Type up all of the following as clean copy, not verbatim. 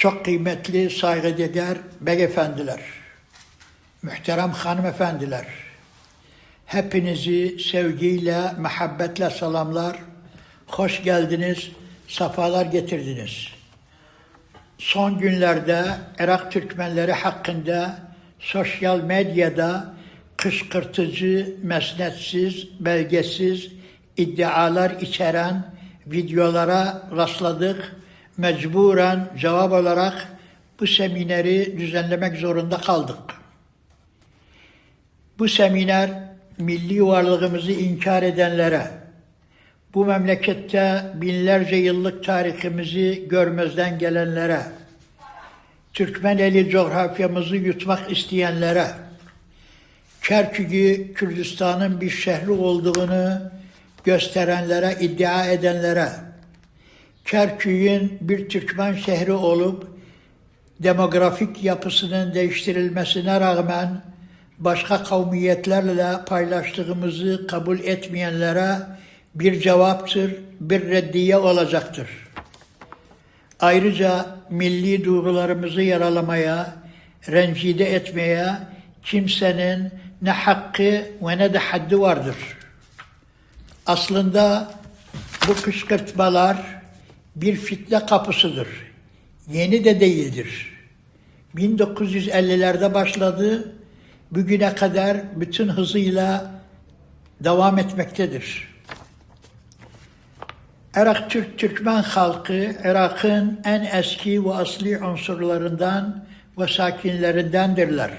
Çok kıymetli, saygıdeğer beyefendiler, muhterem hanımefendiler, hepinizi sevgiyle, muhabbetle selamlar, hoş geldiniz, sefalar getirdiniz. Son günlerde Irak Türkmenleri hakkında sosyal medyada kışkırtıcı, mesnetsiz, belgesiz iddialar içeren videolara rastladık. Mecburen cevap olarak bu semineri düzenlemek zorunda kaldık. Bu seminer milli varlığımızı inkar edenlere, bu memlekette binlerce yıllık tarihimizi görmezden gelenlere, Türkmeneli coğrafyamızı yutmak isteyenlere, Kerkük'ü Kürdistan'ın bir şehri olduğunu gösterenlere, iddia edenlere, Kerkük'ün bir Türkmen şehri olup demografik yapısının değiştirilmesine rağmen başka kavmiyetlerle paylaştığımızı kabul etmeyenlere bir cevaptır, bir reddiye olacaktır. Ayrıca milli duygularımızı yaralamaya, rencide etmeye kimsenin ne hakkı ve ne de haddi vardır. Aslında bu kışkırtmalar bir fitne kapısıdır. Yeni de değildir. 1950'lerde başladı, bugüne kadar bütün hızıyla devam etmektedir. Irak Türkmen halkı, Irak'ın en eski ve asli unsurlarından ve sakinlerindendirler.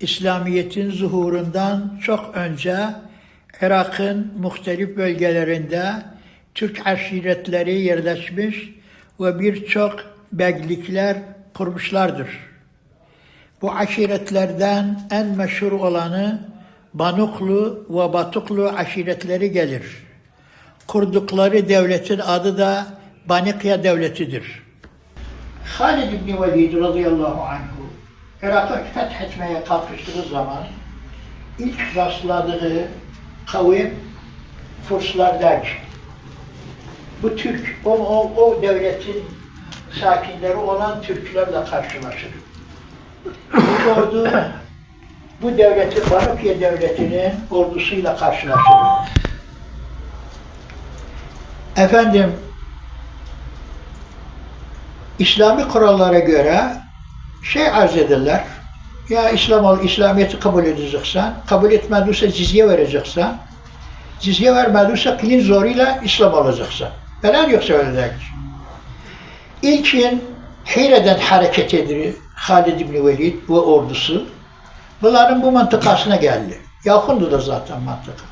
İslamiyet'in zuhurundan çok önce Irak'ın muhtelif bölgelerinde Türk aşiretleri yerleşmiş ve birçok beylikler kurmuşlardır. Bu aşiretlerden en meşhur olanı Banuklu ve Batuklu aşiretleri gelir. Kurdukları devletin adı da Banikya Devleti'dir. Halid İbni Velid radıyallahu anhu Irak'ı fethetmeye kalkıştığı zaman ilk rastladığı kavim Furslar'daki. Bu Türk, o devletin sakinleri olan Türklerle karşılaşır. Bu ordu, bu devletin, Banikya Devleti'nin ordusuyla karşılaşır. Efendim, İslami kurallara göre arz ederler. Ya İslamiyet'i kabul edeceksen, kabul etmediyse cizye vereceksen, cizye vermediyse pilin zoruyla İslam olacaksın. Falan yoksa öyle değil. İlkin Hire'den hareket ediyor Halid İbni Velid ve ordusu. Bunların bu mıntıkasına geldi. Yakındı da zaten mıntıka.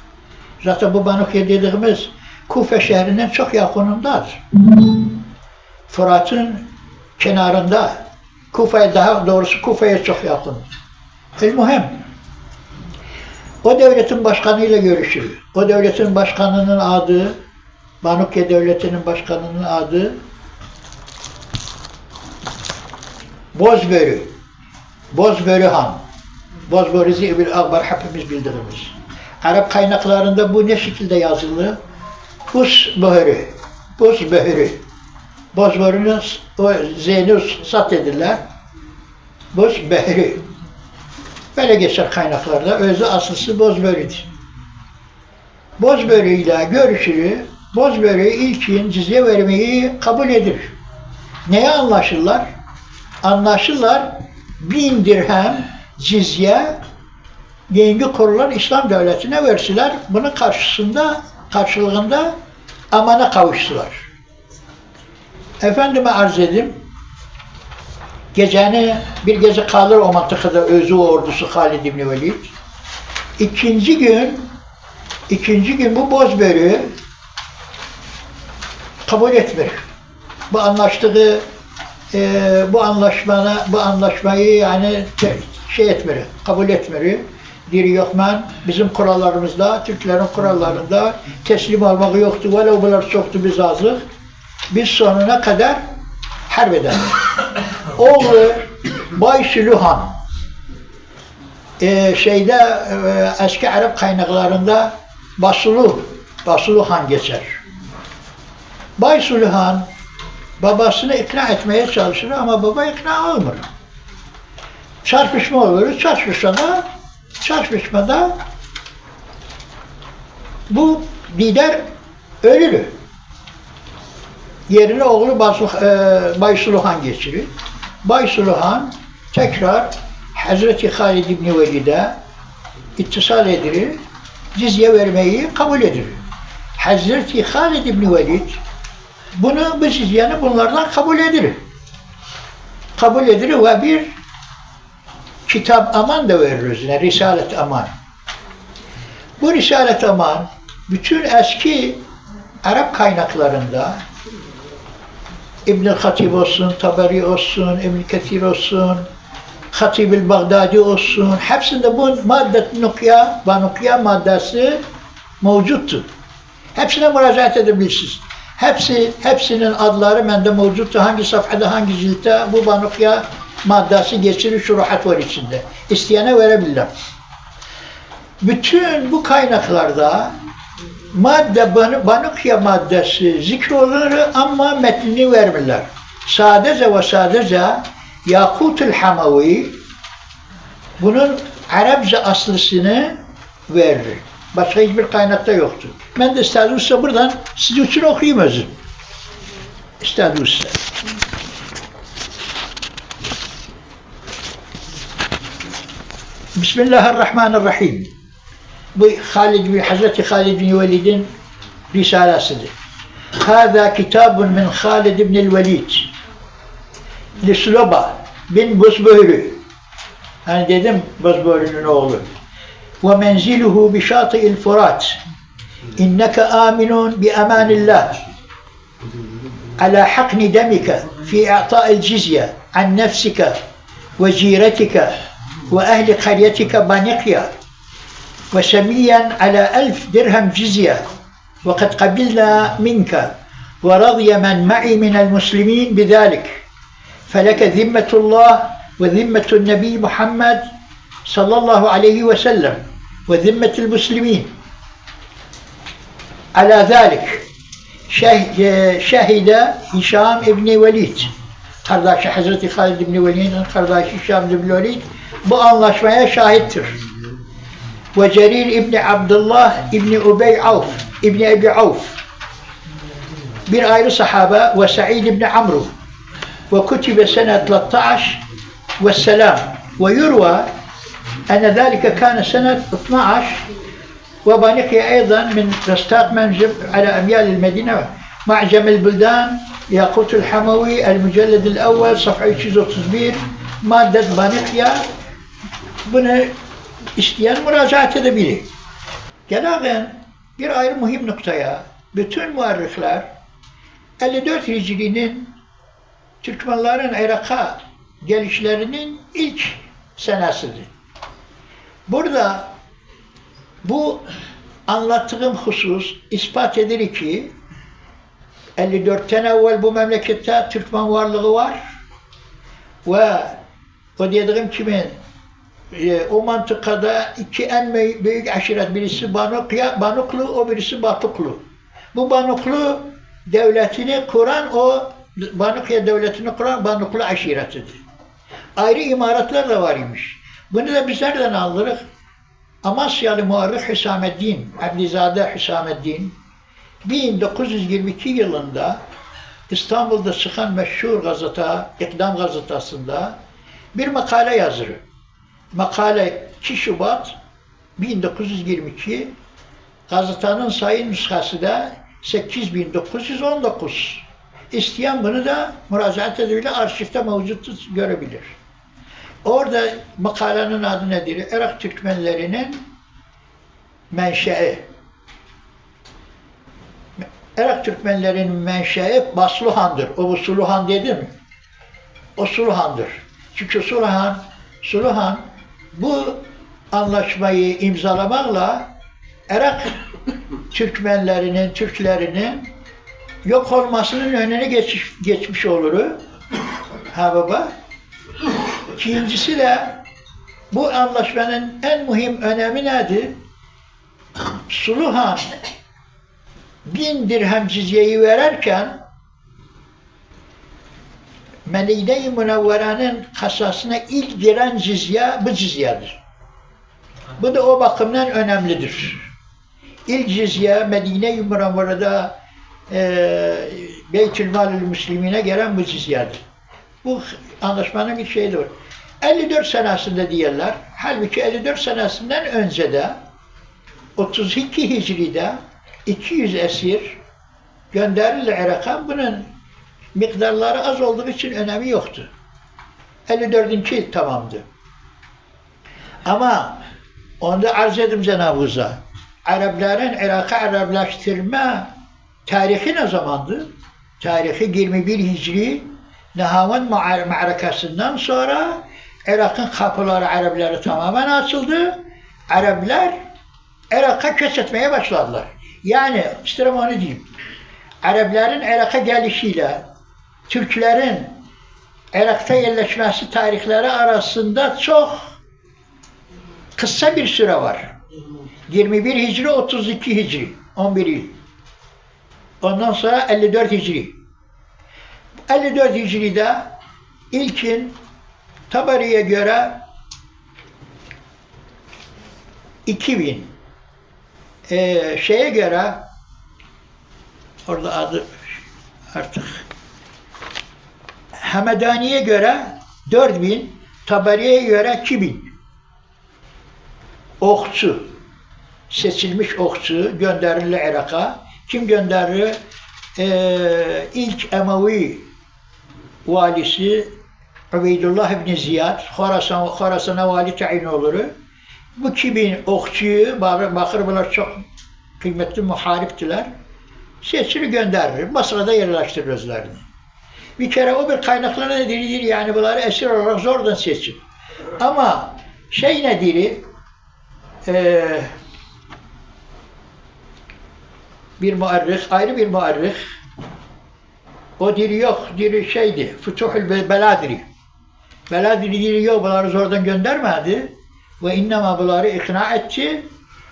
Zaten bu Banikya dediğimiz Kufe şehrinin çok yakınındadır. Fırat'ın kenarında, daha doğrusu Kufe'ye çok yakın. El-Muhim, o devletin başkanıyla görüşüyor. O devletin başkanının adı, Banikya Devleti'nin başkanının adı Bozbörü. Bozbörü Han. Bozbörü Zi'bil Akbar hepimiz bildiğimiz. Arap kaynaklarında bu ne şekilde yazılı? Buzbörü. Buzbörü. Bozbörü'nün o Z'ni sat edirler. Buzbörü. Böyle geçer kaynaklarda. Özü aslısı Bozbörü'dür. Bozbörü ile görüşülür. Bozbörü ilkin cizye vermeyi kabul edir. Neye anlaşırlar? Anlaşırlar 1000 dirhem cizye yeni kurulan İslam devletine versiler. Bunun karşılığında amana kavuştular. Efendime arz edeyim, bir gece kalır o mantıkada özü ordusu Halid İbni Velid. İkinci gün bu Bozbörü kabul etmiyor. Bu anlaşmayı yani etmiyor, kabul etmiyor. Diyor yok bizim kurallarımızda, Türklerin kurallarında teslim olmak yoktu. Velev bunlar çoktu biz azık. Biz sonuna kadar harp edelim. Oğlu Baysülü Han eski Arap kaynaklarında Basulu Han geçer. Baysülü Han babasını ikna etmeye çalışır ama baba ikna olmuyor. Çarpışma olur. Çarpışmada bu lider ölür. Yerine oğlu Bay Suluhan geçirir. Bay Suluhan tekrar Hazreti Halid İbni Velid'e ittisal edilir, cizye vermeyi kabul edilir. Hazreti Halid İbni Velid bu cizyeni bunlardan kabul edilir. Kabul edilir ve bir kitap aman da verir özüne, Risalet Aman. Bu Risalet Aman bütün eski Arap kaynaklarında İbn-i Hatib olsun, Taberi olsun, İbn-i Kethir olsun, Hatib-i Bağdadi olsun, hepsinde bu Banukya maddesi mevcuttur. Hepsine müracaat edebilirsiniz. Hepsinin adları bende mevcuttur. Hangi safhada, hangi ciltte bu Banukya maddesi geçirir, şuruhat var içinde. İsteyene verebilirler. Bütün bu kaynaklarda Banukya maddesi zikrolunur ama metnini vermirler. Sadece Yakutul Hamavi bunun Arapça aslısını verir. Başka hiçbir kaynakta yoktur. Ben de istediyse buradan sizin için okuyayım özüm. İstediyse. Bismillahirrahmanirrahim. Bu Hazreti Halid bin Velid'in risalesidir. Hâzâ kitabun min Halid ibn Velid. Lisloba bin Buzböğrü. Hani dedim Buzböğrü'nün oğlu. Ve menziluhu bi şâti'il Furat. İnneke âminun bi emânillah. Ala hakni demike fi i'tâ'il cizye an nefsike ve ciretike ve ehli karyetike banikya. وسميا على 1000 درهم جزية وقد قبلنا منك ورضي من معي من المسلمين بذلك فلك ذمة الله وذمة النبي محمد صلى الله عليه وسلم وذمة المسلمين على ذلك شهد هشام ابن وليد kardeşi Hazreti Halid ibn Velid'in kardeşi Hişam ibn Velid bu anlaşmaya şahittir. Ve Cerir İbni Abdullah İbni Ebi Avf bir ayrı sahabe ve Sa'id İbni Amru ve kutibe senet 13 ve selam ve yurva ene zâlike kâne senet 12 ve banikiye aydan min rastâk menjib ala emyâlil Medine ma'cemil buldan Yakutul Hamavi el-Mücelledil Evvel sayfa 331 maddet banikiye bunu İsteyen müracaat edebilir. Gelagen bir ayrı mühim noktaya bütün muarrihler 54 Hicri'nin Türkmenlerin Irak'a gelişlerinin ilk senesidir. Burada bu anlattığım husus ispat edilir ki 54'ten evvel bu memlekette Türkmen varlığı var ve o dediğim kimin o mantıkada iki en büyük aşiret, birisi Banuklu, o birisi Batuklu. Bu Banuklu devletini kuran, o Banukya devletini kuran Banuklu aşiretidir. Ayrı imaratlar da var imiş. Bunu da biz nereden alırız? Amasyalı muarrih Hüsameddin, Abdizade Hüsameddin, 1922 yılında İstanbul'da çıkan meşhur gazete, İkdam gazetesinde bir makale yazır. Makale 2 Şubat 1922, gazetenin sayı nüshası da 8919. İsteyen bunu da müracaat edebilir, arşivde mevcut görebilir. Orada makalenin adı nedir? Irak Türkmenlerinin menşei. Irak Türkmenlerinin menşei Basluhan'dır. O bu Suluhan dedim. O Suluhan'dır. Çünkü Suluhan bu anlaşmayı imzalamakla Irak Türklerinin yok olmasının önüne geçmiş olur. Ha baba. İkincisi de bu anlaşmanın en mühim önemi nedir? Suluhan 1000 dirhem cizyeyi verirken Medine-i Münevvere'nin kasasına ilk giren cizye bu cizyedir. Bu da o bakımdan önemlidir. İlk cizye Medine-i Münevvere'de Beytülmal-ül Müslimine gelen bu cizyedir. Bu anlaşmanın bir şeyi de var. 54 senesinde diyorlar. Halbuki 54 senesinden önce de 32 Hicri'de 200 esir gönderildi Irak'a. Bunun miktarları az olduğu için önemi yoktu. 54. tamamdı. Ama onda arz edim Cenab-ı Arapların Irak'a Araplaştırma tarihi ne zamandı? Tarihi 21 Hicri Nehavan Ma'rakası'ndan sonra Irak'ın kapıları Araplara tamamen açıldı. Araplar Irak'a göç etmeye başladılar. Yani isterim onu diyeyim. Arapların Irak'a gelişiyle Türklerin Irak'ta yerleşmesi tarihleri arasında çok kısa bir süre var. 21 Hicri, 32 Hicri, 11 yıl. Ondan sonra 54 Hicri. 54 Hicri'de ilkin Tabari'ye göre 2000, şeye göre orada adı artık Hamedani'ye göre 4000, Tabari'ye göre 2000 okçu, seçilmiş okçu gönderildi Irak'a. Kim gönderir? İlk Emevi valisi Ubeydullah İbni Ziyad, Khorasan'a vali tayin olur. Bu 2000 okçuyu, bakır bunlar çok kıymetli muhariptiler, seçili gönderir. Basra'da yerleştirir özlerini. Bir kere o bir kaynaklara nedenidir, yani bunları esir olarak zordan seçin. Ama şey nedir? Bir muarrih, ayrı bir muarrih, o diri yok, diri şeydi, Futuhul Beladiri. Beladiri diri yok, bunları zordan göndermedi. Ve innema bunları ikna etti,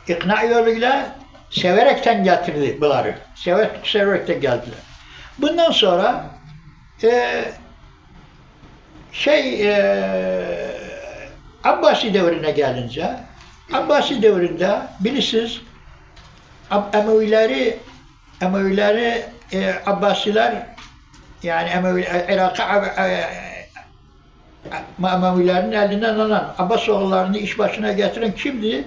ikna yoluyla severekten getirdi bunları. Severekten geldiler. Bundan sonra Abbasi devrine gelince, Abbasi devrinde bilirsiniz Emevileri Abbasiler, yani Irak'a Emevilerin elinden alan Abbas oğullarını iş başına getiren kimdi?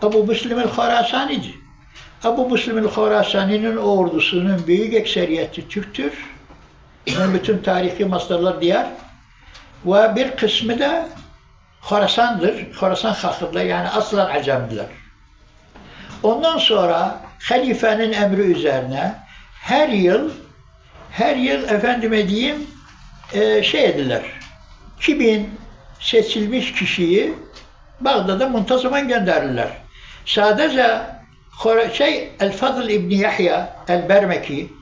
Ebu Müslim el-Khorasani'di. Ebu Müslim el-Khorasani'nin ordusunun büyük ekseriyeti Türktür. Yani bütün tarihi mastarlar diğer. Ve bir kısmı da Khorasan'dır. Khorasan halkıdır. Yani aslan Acemdiler. Ondan sonra halifenin emri üzerine her yıl efendime diyeyim ediler. 2000 seçilmiş kişiyi Bağdat'a muntazaman gönderirler. Sadece El-Fadıl İbni Yahya El-Bermeki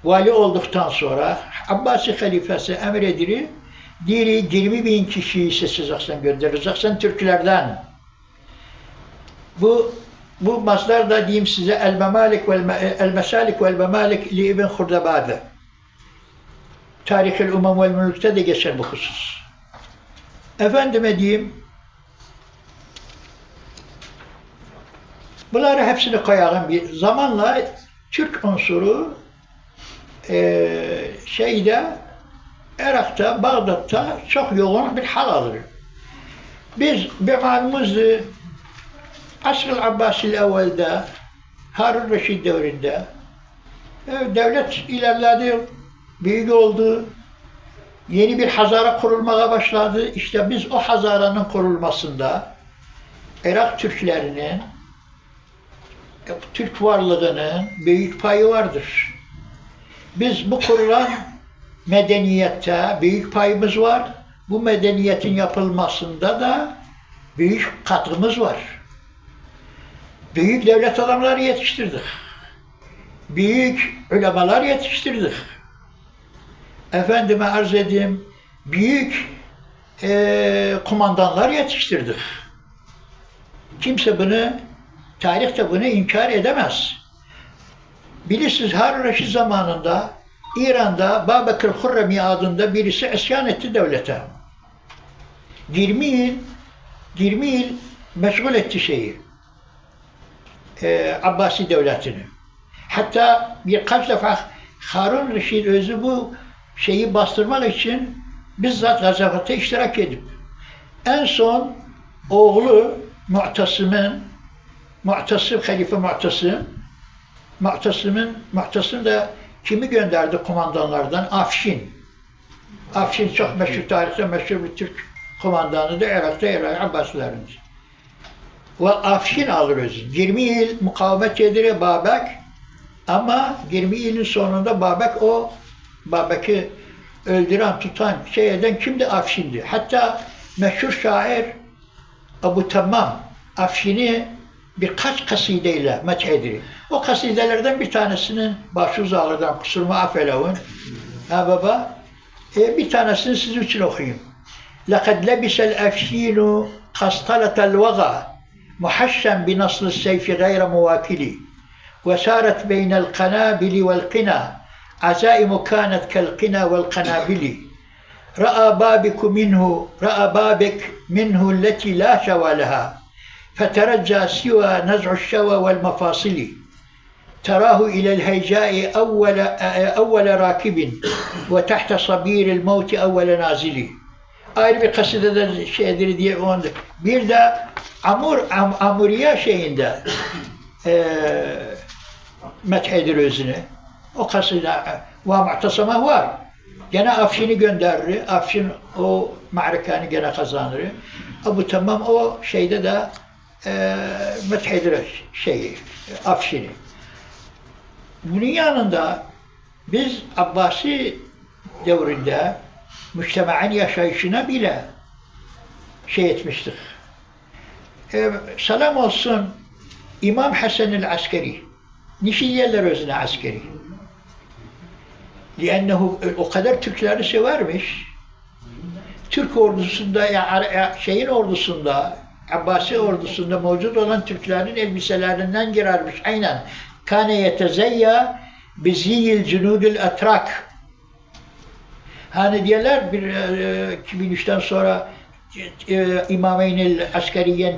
vali olduktan sonra Abbasi halifesi emredilir, diri 20.000 kişiyi seçeceksen göndereceksen Türklerden. Bu maslar da diyeyim size El-Mesalik ve'l-Memalik li İbn Hurdabadi. Tarih-i Umam ve'l Mülk'te de geçer bu husus. Efendime diyeyim, bunları hepsini koyalım bir zamanla Türk unsuru Irak'ta, Bağdat'ta çok yoğun bir hal alır. Biz malumuzdu Asr-ı Abbasi'l evvelde, Harun Reşid devrinde devlet ilerledi, büyük oldu, yeni bir hazara kurulmaya başladı. İşte biz o hazaranın kurulmasında Irak Türklerinin, Türk varlığının büyük payı vardır. Biz bu kurulan medeniyette büyük payımız var. Bu medeniyetin yapılmasında da büyük katkımız var. Büyük devlet adamları yetiştirdik. Büyük ulemalar yetiştirdik. Efendime arz edeyim, büyük kumandanlar yetiştirdik. Kimse bunu, tarihte bunu inkar edemez. Bilirsiniz Harun Reşid zamanında İran'da Babakır Hurremi adında birisi isyan etti devlete. 20 yıl meşgul etti şeyi. Abbasi devletini. Hatta birkaç defa Harun Reşid özü bu şeyi bastırmak için bizzat gazavat'a iştirak edip en son oğlu Mu'tasim, Halife Mu'tasim da kimi gönderdi kumandanlardan? Afşin. Afşin çok meşhur, tarihte meşhur bir Türk kumandanıdır. Irak'ta Abbasilerin. Ve Afşin alır özü. 20 yıl mukavemet edilir Babek ama 20 yılın sonunda Babek'i öldüren, tutan, şey eden kimdi? Afşin'di. Hatta meşhur şair Ebu Temmam Afşin'i birkaç kasideyle methedilir. O kasidelerden bir tanesinin başı uzağlıdan kusuruma affelavun. Ha baba, bir tanesini sizin için okuyayım. لَقَدْ لَبِسَ الْأَفْشِينُ قَسْطَلَةَ الْوَغَى مُحَشًّا بِنَصْلِ السَّيْفِ غَيْرَ مُوَاكِلِ وَسَارَتْ بَيْنَ الْقَنَابِلِ وَالْقِنَى عَزَائِمُ كَانَتْ كَالْقِنَى وَالْقَنَابِلِ رأى بابك منه التي لا شوى لها فترجى سوى نزع الشوى والمفاصل تراه إلى الهيجاء أول راكب وتحت صبير الموت أول نازل. Ayrı bir kasidede şeydir diye onu. Bir de Amuriye şeyinde methedir özünü. O kaside ve Mu'tasim'e var. Gene Afşin'i gönderir. Afşin o ma'rikani gene kazanır. Ebu Temmam o şeyde de methedir Afşin'i. Bunun yanında biz Abbasi devrinde müçteme'in yaşayışına bile şey etmiştik. Selam olsun İmam Hasan-ül Askeri. Niçin yerler özüne askeri? Liannehu o kadar Türkleri severmiş. Türk ordusunda şeyin ordusunda, Abbasi ordusunda mevcut olan Türklerin elbiselerinden girermiş. Aynen. Kâne yetezeyya biziyil cunudil atrak. Hani diyorlar 2003'ten sonra İmameyn-i Askeriyen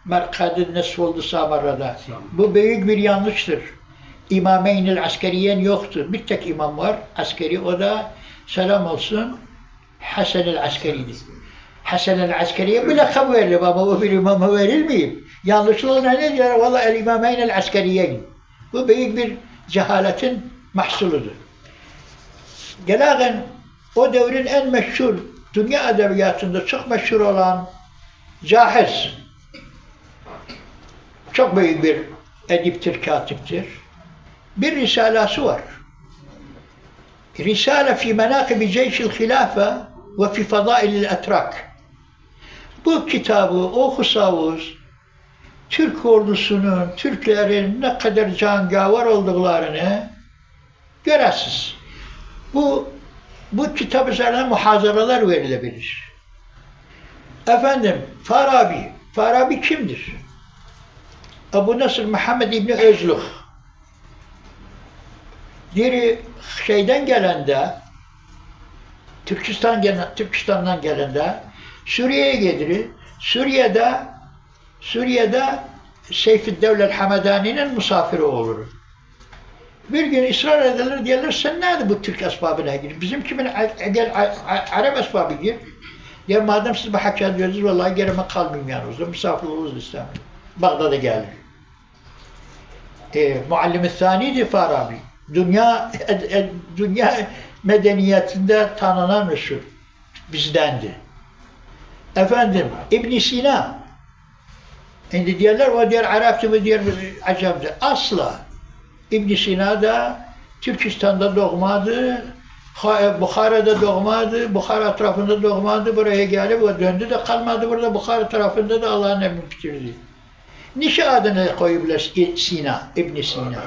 merkadi nesf oldu Samarra'da. Bu büyük bir yanlıştır. İmameyn-i Askeriyen yoktur. Bir tek imam var askeri. O da selam olsun Hasan-ül Askeri'dir. Hasan-ül Askeri'ye bir lakab verilir ama o bir imama verilmeyip. Yanlışlıkla ne diyorlar? Valla el-İmameyn-i Askeriyen. Bu büyük bir cehaletin mahsuludur. Gelagen o devrin en meşhur, dünya edebiyatında çok meşhur olan Cahiz. Çok büyük bir ediptir, katiptir. Bir risalası var. Risale fi menakibi ceyşil hilafe ve fi fadailil etrak. Bu kitabı okusavuz, Türk ordusunun, Türklerin ne kadar cangavar olduklarını göresiniz. Bu kitap üzerine muhazaralar verilebilir. Efendim, Farabi kimdir? Ebu Nasr Muhammed İbni Özlük. Biri şeyden gelende, Türkistan'dan gelende, Suriye'ye gelir. Suriye'de Seyfü'd-Devlel Hamedani'nin misafiri olur. Bir gün ısrar ederler, diyorlar sen nerede bu Türk esbabına gidiyor? Bizim kimin Arap esbabı gidiyor? Diyor madem siz bu hakkı ediyorsunuz, vallahi gerime kalmayayım yanınızda, misafir oluruz istemiyorum. Bağdat'a gelir. Muallim-i Thani'di Farabi. Dünya medeniyetinde tanınan meşhur. Bizdendi. Efendim, İbn Sina. Şimdi diyorlar, o diğer Arap'tı mı diğer Acem'di. Asla. İbn Sina da Türkistan'da doğmadı, Bukhara'da doğmadı, Bukhara tarafında doğmadı, buraya gelip döndü de kalmadı burada, Bukhara tarafında da Allah'ın emrini bitirdi. Niçin adını koyuyorlar Sina, İbn Sina?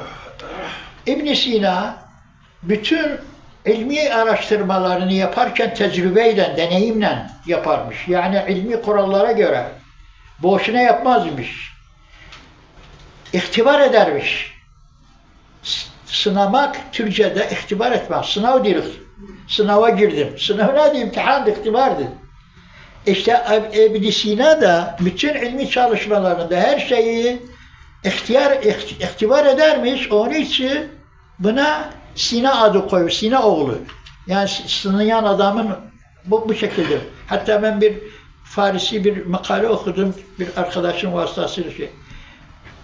İbn Sina bütün ilmi araştırmalarını yaparken tecrübeyle, deneyimle yaparmış. Yani ilmi kurallara göre boşuna yapmazmış. İhtibar edermiş. Sınamak, Türkçe'de ihtibar etmek. Sınav diyoruz. Sınava girdim. Sınav neydi? İmtihandı, ihtibardı. İşte İbn Sina da bütün ilmi çalışmalarında her şeyi ihtibar edermiş. Onun için buna Sina adı koyuyor. Sina oğlu. Yani sınayan adamın bu şekilde. Hatta ben bir Farisi bir makale okudum. Bir arkadaşım vasıtasıyla şey.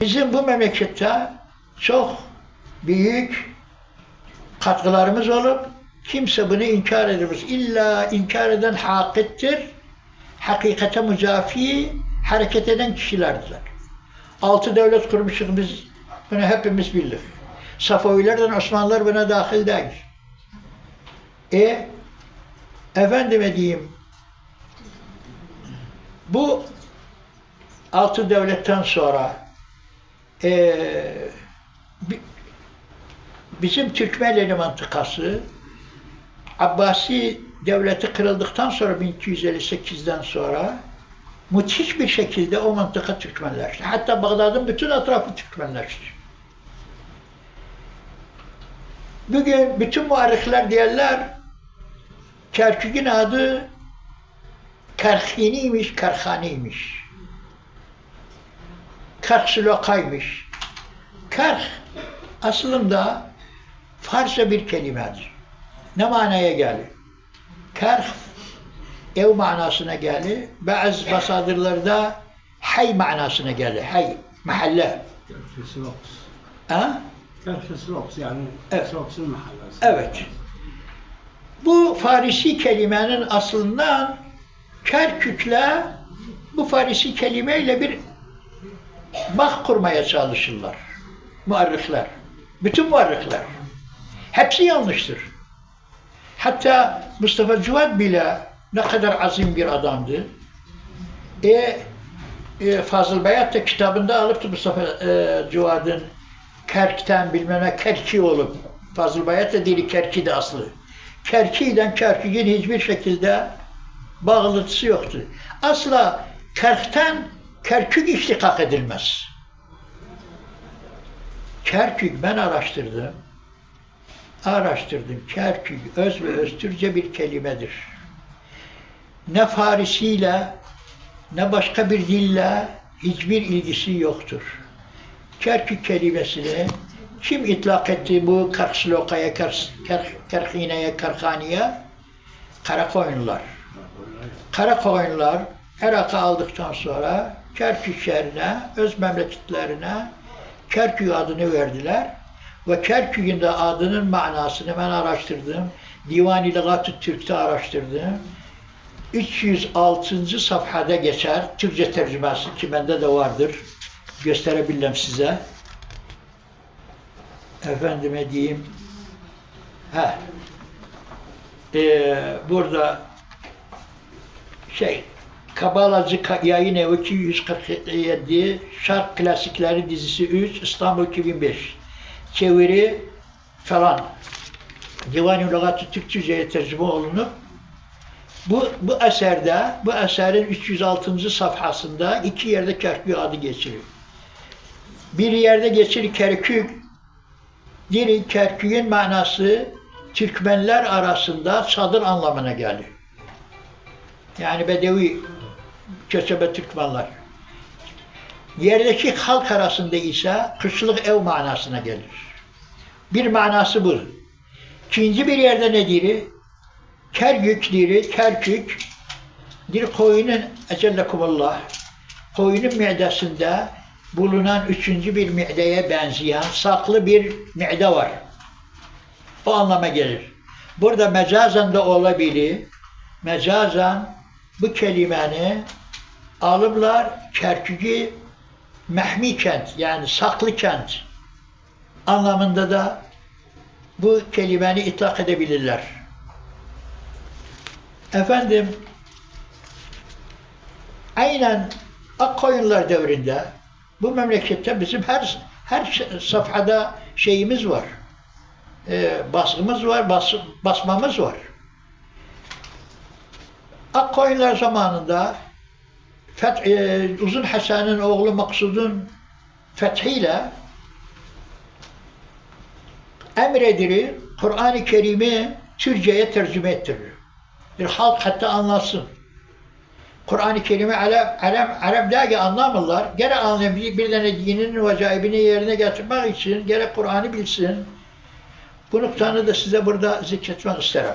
Bizim bu memlekette çok büyük katkılarımız olup kimse bunu inkar edemez. İlla inkar eden hakittir. Hakikate mücafi hareket eden kişilerdir. 6 devlet kurmuşuz biz. Bunu hepimiz bildik. Safavilerden Osmanlılar buna dahil değil. Efendime diyeyim, bu 6 devletten sonra bizim Türkmenli mıntıkası Abbasi devleti kırıldıktan sonra 1258'den sonra müthiş bir şekilde o mıntıka Türkmenleşti. Hatta Bağdat'ın bütün etrafı Türkmenleşti. Bugün bütün muarrihler diyorlar Kerkük'ün adı Kerkhiniymiş, Kerkhaniymiş. Kerk-Sülokaymış. Kerk aslında Farsça bir kelimedir. Ne manaya gelir? Kerk ev manasına gelir. Bazı basadırlarda hay manasına gelir. Hay, mahalle. Ha? Kerk-Sülok yani Sülok'un mahallesi. Evet. Bu Farisi kelimenin aslından Kerkük'le bu Farisi kelimeyle bir bağ kurmaya çalışırlar. Muarrihler. Bütün muarrihler. Hepsi yanlıştır. Hatta Mustafa Cevat bile ne kadar azim bir adamdı. Fazıl Bayat da kitabında alıp Mustafa Cevat'ın Kerk'ten bilmem ne Kerki olup Fazıl Bayat da dili Kerki de aslı. Kerki'den Kerkük'ün hiçbir şekilde bağlantısı yoktu. Asla Kerk'ten Kerkük iştikak edilmez. Kerkük ben araştırdım. Kerkük öz ve öz Türkçe bir kelimedir. Ne Farisiyle ne başka bir dille hiçbir ilgisi yoktur. Kerkük kelimesini kim itlak etti bu Kerk-Süloka'ya, Kerkhine'ye, Kerkhani'ye? Karakoyunlular. Karakoyunlular Irak'ı aldıktan sonra Kerkük şehrine, öz memleketlerine Kerkük adını verdiler. Ve Kerkük'ün de adının manasını ben araştırdım. Divan-ı Lügat-ı Türk'te araştırdım. 306. safhada geçer. Türkçe tercümesi ki bende de vardır. Gösterebilirim size. Efendime diyeyim. Burada Kabalacı Yayın Evi 247 Şark Klasikleri dizisi 3 İstanbul 2005 çeviri falan Divan-ı Lügat-ı Türkçe'ye tercüme olunup bu eserin 306. safhasında 2 yerde Kerkük adı geçiyor. Bir yerde geçiyor Kerkük. Diğeri Kerkük'ün manası Türkmenler arasında çadır anlamına gelir. Yani Bedevi göçebe Türkmenler. Yerdeki halk arasında ise kışlık ev manasına gelir. Bir manası bu. İkinci bir yerde ne diri? Kerkük diri, Kerkük bir koyunun ecellekumullah koyunun midesinde bulunan üçüncü bir mideye benzeyen saklı bir mide var. O anlama gelir. Burada mecazen de olabilir. Mecazen bu kelimeni alırlar Kerkük'ü mehmi kent yani saklı kent anlamında da bu kelimeni itlak edebilirler. Efendim aynen Akkoyunlar devrinde bu memlekette bizim her safhada şeyimiz var. Baskımız var, basmamız var. Akkoyunlar zamanında Uzun Hasan'ın oğlu Maksud'un fethiyle emredilir, Kur'an-ı Kerim'i Türkçe'ye tercüme ettirir. Bir halk hatta anlasın. Kur'an-ı Kerim'i Arap dergi anlamırlar. Gene anlayın, bir tane dinin vacayibini yerine getirmek için gerek Kur'an'ı bilsin. Bu noktanı da size burada zikretmek isterim.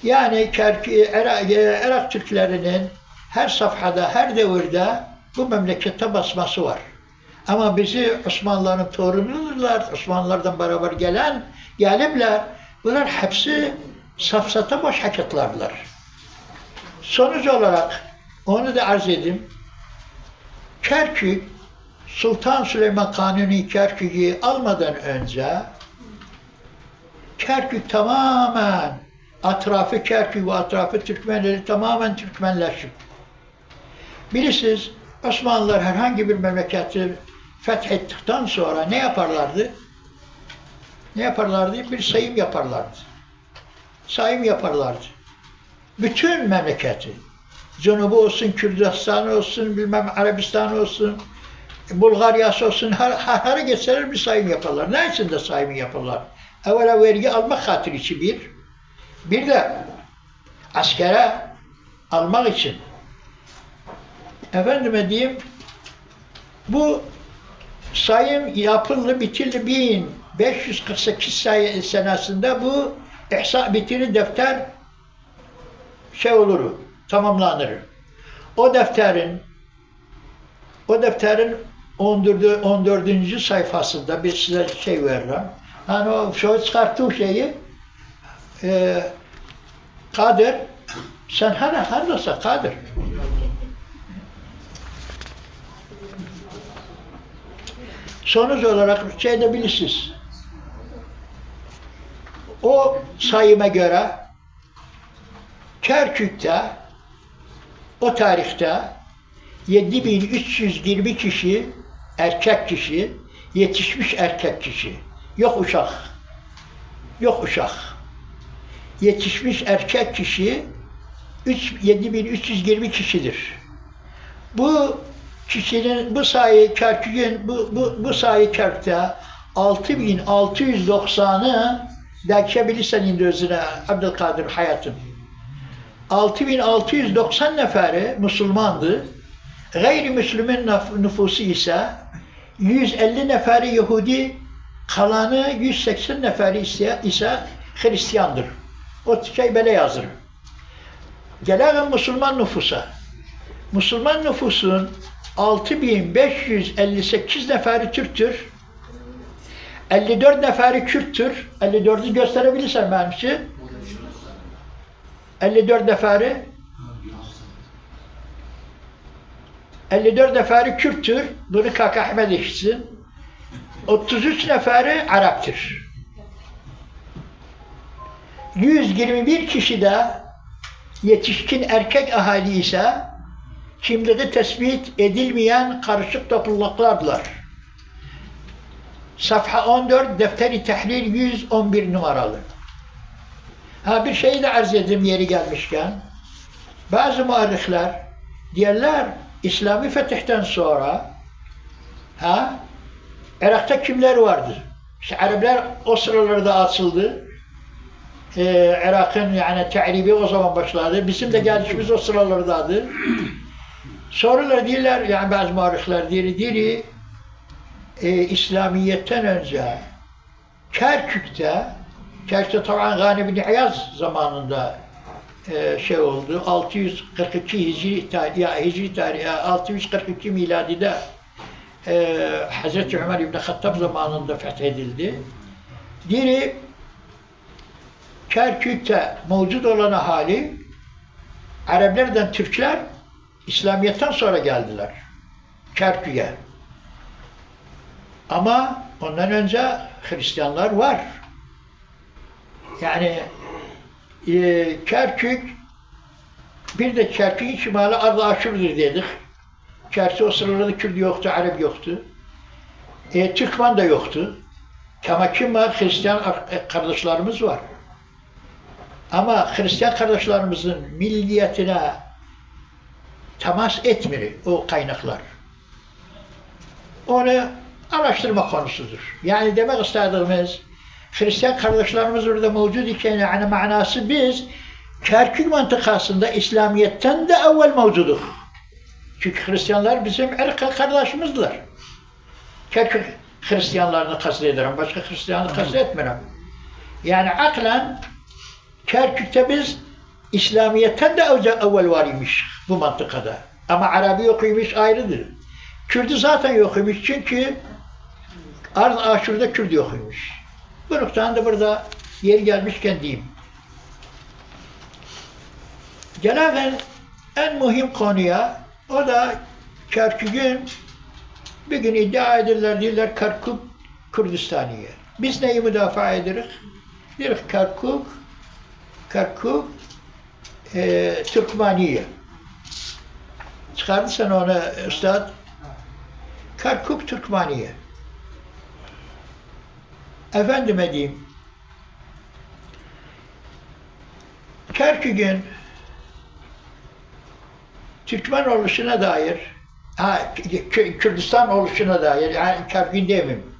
Yani Irak Türklerinin her safhada, her devirde bu memlekette basması var. Ama bizi Osmanlıların torunudurlar, Osmanlılardan beraber gelipler. Bunlar hepsi safsata boş hakikatlardır. Sonuç olarak onu da arz edeyim. Kerkük, Sultan Süleyman Kanuni Kerkük'ü almadan önce Kerkük tamamen etrafı Kerkük ve etrafı Türkmenleri tamamen Türkmenleşip. Bilirsiniz Osmanlılar herhangi bir memleketi fethettikten sonra ne yaparlardı? Ne yaparlardı? Bir sayım yaparlardı. Sayım yaparlardı. Bütün memleketi, Cunubu olsun, Kürdistan olsun, bilmem Arabistan olsun, Bulgarya'sı olsun, her geçseler bir sayım yaparlar. Ne için de sayım yaparlar? Evvela vergi almak hatırı için bir de askere almak için. Efendime diyeyim, bu sayım yapıldı, bitirdi 1548 senesinde bu ihsa bitirir, defter olur, tamamlanır. O defterin 14. sayfasında bir size şey veririm. Hani o çıkarttığı şeyi Kadir, sen her nasıl Kadir? Sonuç olarak şeyde bilirsiniz. O sayıma göre Kerkük'te o tarihte 7320 kişi erkek kişi, yetişmiş erkek kişi. Yok uşak. Yok uşak. Yetişmiş erkek kişi 7320 kişidir. Bu kişinin bu sayı Kerkük'ün bu sayı Kerkük'te 6690'ı dekşebilirsen indi özüne Abdülkadir Hayat'ın. 6690 neferi Müslümandı. Gayrimüslimin nüfusu ise 150 neferi Yahudi, kalanı 180 neferi ise Hristiyandır. O şey böyle yazır. Gelelim Müslüman nüfusa. Müslüman nüfusun 6558 neferi Türktür. 54 neferi Kürttür. 54'ü gösterebilirsen benim için. 54 neferi Kürttür. Bunu Kaka Ahmet işitsin. 33 neferi Arap'tır. 121 kişi de yetişkin erkek ahali ise kimliği tespit edilmeyen karışık topluluklardılar. Safha 14, Defteri Tehlil 111 numaralı. Bir şeyi de arz edeyim yeri gelmişken. Bazı muarrihler diyorlar İslami fetihten sonra Irak'ta kimler vardı? İşte Araplar o sıralarda açıldı. Irak'ın yani tehribi o zaman başladı. Bizim de gelişimiz o sıralardaydı. Sonralar diyorlar, yani bazı muarrihler diyor İslamiyet'ten önce Kerkük'te taban Gani bin İyaz zamanında oldu. 642 Hicri tarihi 642 miladide Hazreti Ömer İbni Hattab zamanında fethedildi. Diyor Kerkük'te mevcut olan ahali Araplardan Türkler İslamiyet'ten sonra geldiler Kerkük'e. Ama ondan önce Hristiyanlar var. Yani Kerkük, bir de Kerkük'ün şimali Ardı Aşur'dur dedik. Kerkük o sırada Kürt yoktu, Arap yoktu. Türkmen de yoktu. Ama kim var? Hristiyan kardeşlerimiz var. Ama Hristiyan kardeşlerimizin milliyetine temas etmiyor o kaynaklar. Onu araştırma konusudur. Yani demek istediğimiz Hristiyan kardeşlerimiz orada mevcut iken yani manası biz Kerkük mantıkasında İslamiyet'ten de evvel mevcuduk. Çünkü Hristiyanlar bizim erkek kardeşimizdir. Kerkük Hristiyanlarını kastediyorum. Başka Hristiyanı kastetmiyorum. Yani aklen Kerkük'te biz İslamiyet'ten de evvel var imiş bu mantıkada. Ama Arabi yok imiş ayrıdır. Kürdü zaten yok imiş çünkü Arz Aşur'da Kürt yok imiş. Bu noktadan da burada yeri gelmişken diyeyim. Gelen en mühim konuya, o da Kerkük'ün bir gün iddia ederler, diyorlar Kerkük Kürdistaniye. Biz neyi müdafaa ederiz? Diyoruz Kerkük Türkmeniye. Çıkardı sen onu üstad. Kerkük Türkmeniye. Efendime diyeyim, Kerkük'ün Türkmen oluşuna dair, Kürdistan oluşuna dair, yani Kerkük'ün demeyeyim,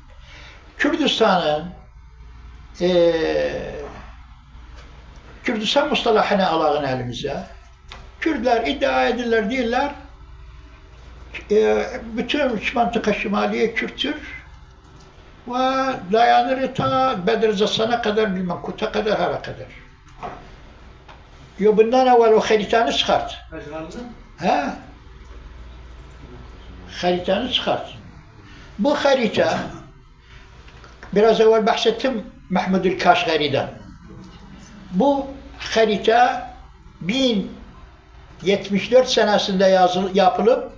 Kürdistan'ın Kürdistan mustalahını alağın elimize. Kürtler iddia ederler, diyorlar, bütün mantıka şimaliye Kürttür ve dayanır ta Bedircasan'a kadar bilmem, Kut'a kadar, hara kadar. Yo bundan evvel o haritanı çıkart. Ha? Haritanı çıkart. Bu harita, biraz evvel bahsettim Mahmudül Kaşgari'den. Bu harita 1074 senesinde yapılıp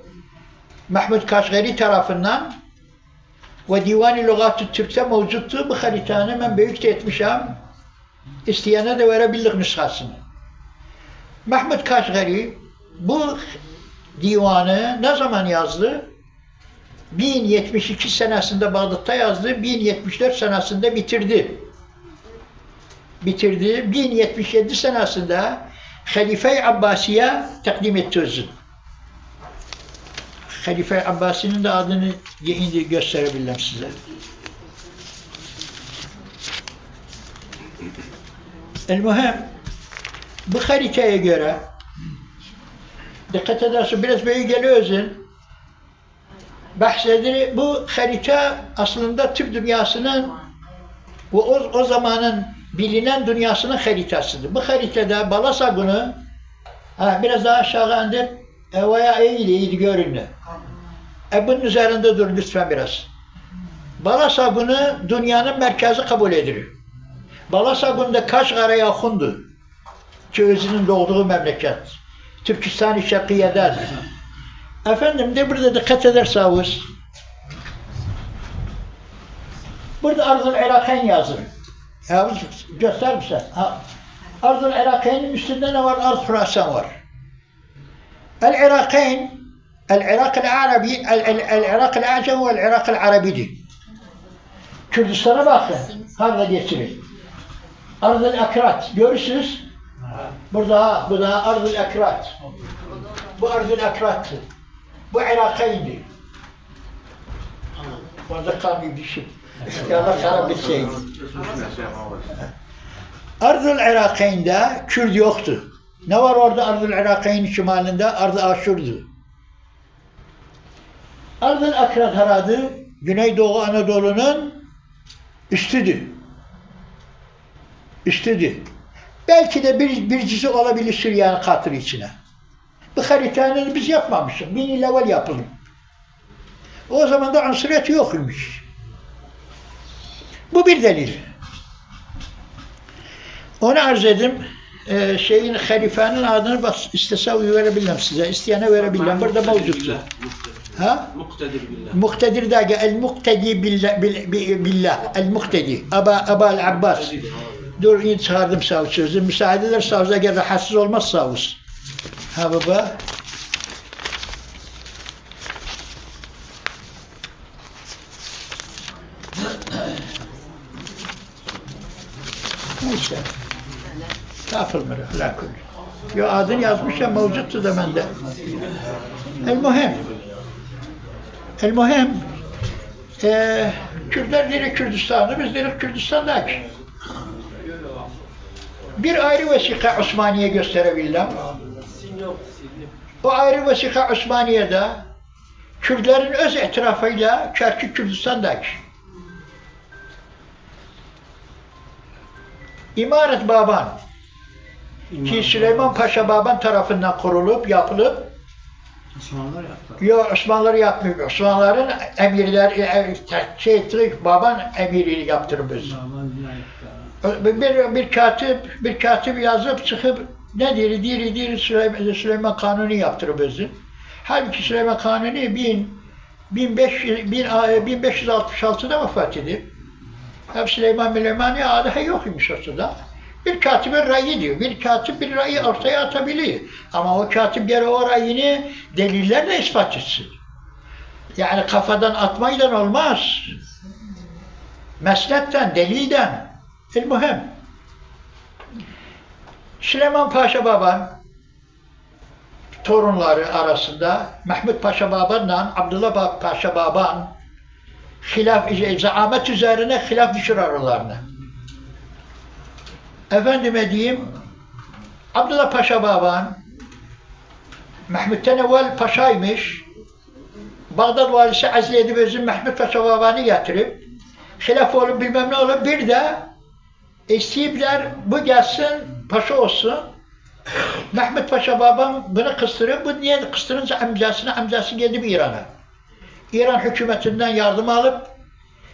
Mahmud Kaşgari tarafından ve Divan-ı Lügat-ı Türk'te mevcuttu. Bu haritanı ben büyük etmişim. İsteyene de verebildik nüshasını. Mahmud Kaşgari bu divanı ne zaman yazdı? 1072 senesinde Bağdat'ta yazdı, 1074 senesinde bitirdi. 1077 senesinde Halife-i Abbasi'ye takdim etti özün. Halife-i Abbasi'nin de adını şimdi gösterebilirim size. El-Muhim, bu haritaya göre dikkat edersin, biraz böyle geliyor özün. Bahsedir, bu harita aslında Türk dünyasının ve o zamanın bilinen dünyasının haritasıdır. Bu haritada Balasagunu biraz daha aşağı indir veya eğili görünüyor. Bunun üzerinde dur lütfen biraz. Balasagunu dünyanın merkezi kabul edilir. Balasagun'da Kaşgar'a yakındı. Ki özünün doğduğu memleket. Türkistan-ı Şerkiye'den. Efendim de burada dikkat ederseniz burada Arz-ı Irakayn yazılır. Ya göster misin? Arz-ı Irakayn'in üstünde ne var? Arz-ı Hurasan var. El-Irakayn, el-Irak el-Arabi, el-Irak el-Acem ve el-Irak el-Arabi'dir. Kürdistan'a bakın. Harda geçirir. Arz-ı Akrat. Görürsünüz. Burada, bu da Arz-ı Akrat. Bu Arz-ı Akrat'tır. Bu Irakayn'dir. Orada kalmıyor bir şey. Allah sana bir şey. Arz-ı Irakayn'de Kürt yoktu. Ne var orada Arz-ı Irakayn'in şimalinde? Arz-ı Aşur'du. Arz-ı Akrat haradı, Güneydoğu Anadolu'nun üstüdür. Üstüdür. Belki de bir cüzü olabilir Suriye'nin katırı içine. Bu haritanı biz yapmamışız. 1000 yıl evvel yapıldı. O zaman da ansuriyet yokmuş. Bu bir delil. Onu arz edeyim. Halifenin adını bak istese verebilirim size. İsteyene verebilirim. Burada mevcuttur. Ha? Muktedir billah. Muktedir da el-muktedi billah. El-muktedi. Aba'l Abbas. Dur iyi çıkardım savuz sözü. Müsaade eder savuza gel rahatsız olmaz savuz. Ha baba. İşte. Kafılmır. Lakul. Yo adını yazmış ya mevcuttu da bende. El-Muhim. El-Muhim. Kürtler direkt Kürdistan'da, biz direkt Kürdistan'dayız. Bir ayrı vesika Osmaniye gösterebilirim. O ayrı vesika Osmaniye'de Kürtlerin öz etrafıyla Kerkük Kürdistan'daki İmaret Baban ki Süleyman Paşa Baban tarafından kurulup, yapılıp Osmanlılar yaptı. yok Osmanlılar yapmıyor. Osmanlıların emirleri Baban emiriyle yaptırır biz. Bir katip yazıp çıkıp ne diri Süleyman Kanuni yaptırır bizi. Halbuki Süleyman Kanuni 1566'da vefat edip hep Süleyman Müleymaniye adı yok imiş ortada. Bir katibin rayı diyor. Bir katip bir rayı ortaya atabiliyor. Ama o katip geri o rayını delillerle ispat etsin. Yani kafadan atmayla olmaz. Mesnetten, delilden. İlmuhem. Süleyman Paşa Baban torunları arasında Mehmet Paşa Baban'la Abdullah Paşa Baban zaamet üzerine hilaf düşür aralarına. Efendime diyeyim, Abdullah Paşa Baban Mehmet'ten evvel paşaymış. Bağdat valisi azli edip özün Mehmet Paşa Baban'ı getirip hilaf olup bilmem ne olup bir de isteyipler bu gelsin paşa olsun. Mehmet Paşa Babam bunu kıstırıyor. Bu niye kıstırınca amcası geldi İran'a. İran hükümetinden yardım alıp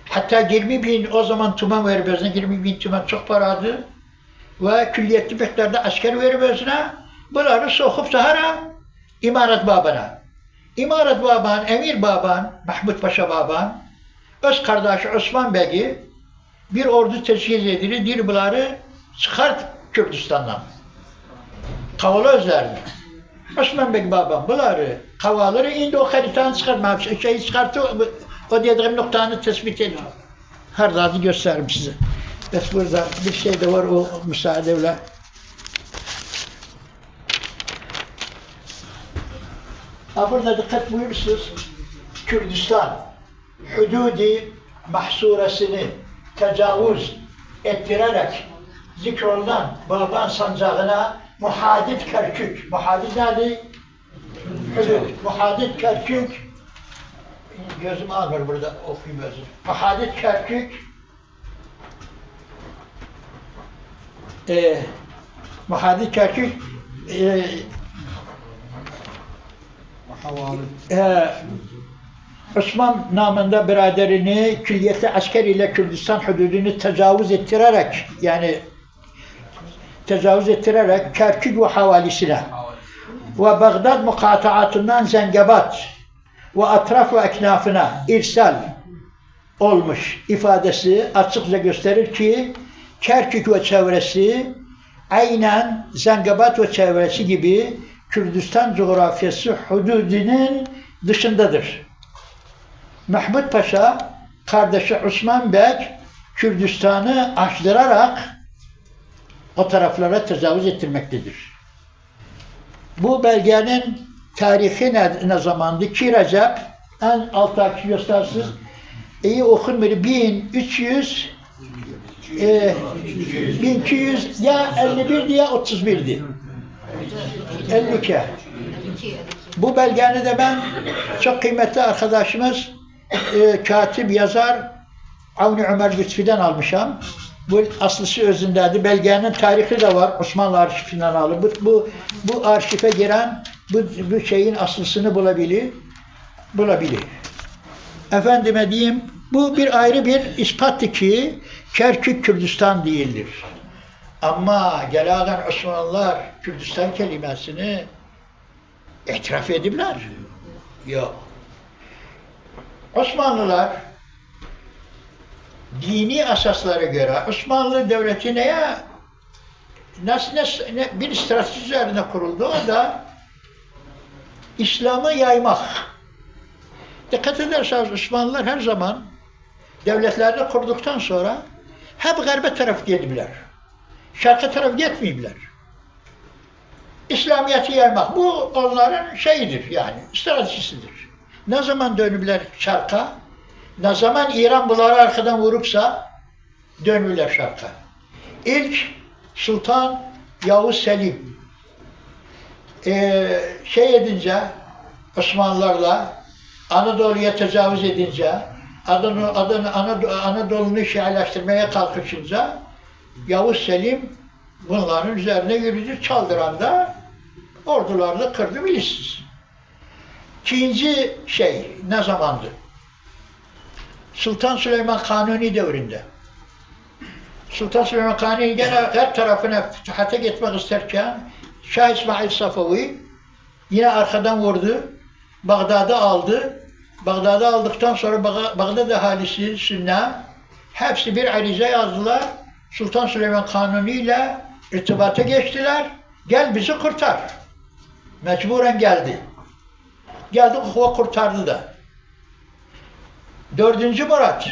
hatta 20.000 o zaman tümen verip özüne 20.000 tümen çok paradı. Ve külliyetli beklerde asker verip özüne bunları sokup sahara İmaret Baban'a. İmaret Baban, Emir Baban, Mahmud Paşa Baban öz kardeşi Osman Bey'i bir ordu teşkil edilir, dirbuları çıkart Kürdistan'dan. Kavala özlerdi. Osman Bey babam bunları, kavaları indi o haritanı çıkartmam. Şeyi çıkarttı, o dediğim noktanı tespit edin. Her dadı gösteririm size. Bes burada bir şey de var o müsaadeyle. Burada dikkat buyursunuz. Kürdistan hududi mahsuresini tecavüz ettirerek zikroldan Baban sancağına Muhadit Kerkük. Muhadit nerede? Muhadit Kerkük. Gözüm ağrıyor burada okuyayım özür. Muhadit Kerkük. Muhadit Kerkük Osman namında biraderini külliyeti asker ile Kürdistan hududunu tecavüz ettirerek yani Kerkük ve havalisine ve Bağdat mukataatından Zengebat ve atraf ve eknafına irsal olmuş ifadesi açıkça gösterir ki Kerkük ve çevresi aynen Zengebat ve çevresi gibi Kürdistan coğrafyası hududunun dışındadır. Mahmud Paşa kardeşi Osman Bey Kürdistan'ı aştırarak o taraflara tecavüz ettirmektedir. Bu belgenin tarihi ne zamandı? 2 Recep en alttaki göstersiz iyi okunmuyor 1200 ya 51'di ya 31'di. 52. Bu belgeni de ben çok kıymetli arkadaşımız katip yazar Avni Ömer Lütfi'den almışım. Bu aslısı özündedir. Belgenin tarihi de var. Osmanlı arşivinden alınıp bu arşife giren bu şeyin aslısını bulabilir. Efendime diyeyim bu bir ayrı bir ispattı ki Kerkük Kürdistan değildir. Ama gelen Osmanlılar Kürdistan kelimesini itiraf edipler. Yok. Osmanlılar dini asaslara göre Osmanlı Devleti bir strateji üzerine kuruldu. O da İslam'ı yaymak. Dikkat ederseniz Osmanlılar her zaman devletlerini kurduktan sonra hep garbe taraf gidiyorlar. Şarka taraf gitmiyorlar. İslamiyet'i yaymak. Bu onların şeyidir yani, stratejisidir. Ne zaman dönübler şarka, ne zaman İran bunları arkadan vurupsa dönübler şarka. İlk Sultan Yavuz Selim şey edince Osmanlılarla Anadolu'ya tecavüz edince Anadolu'nu şialaştırmaya kalkışınca Yavuz Selim bunların üzerine yürüdü. Çaldıran'da ordularla kırdı bilirsiniz. İkinci şey ne zamandı? Sultan Süleyman Kanuni devrinde. Sultan Süleyman Kanuni gene her tarafına fütühata gitmek isterken Şah İsmail Safavi yine arkadan vurdu. Bağdat'ı aldı. Bağdat'ı aldıktan sonra Bağdat ahalisi'ne hepsi bir arize yazdılar. Sultan Süleyman Kanuni ile irtibata geçtiler. Gel bizi kurtar. Mecburen geldi. Geldi o kurtardı da. 4. Murat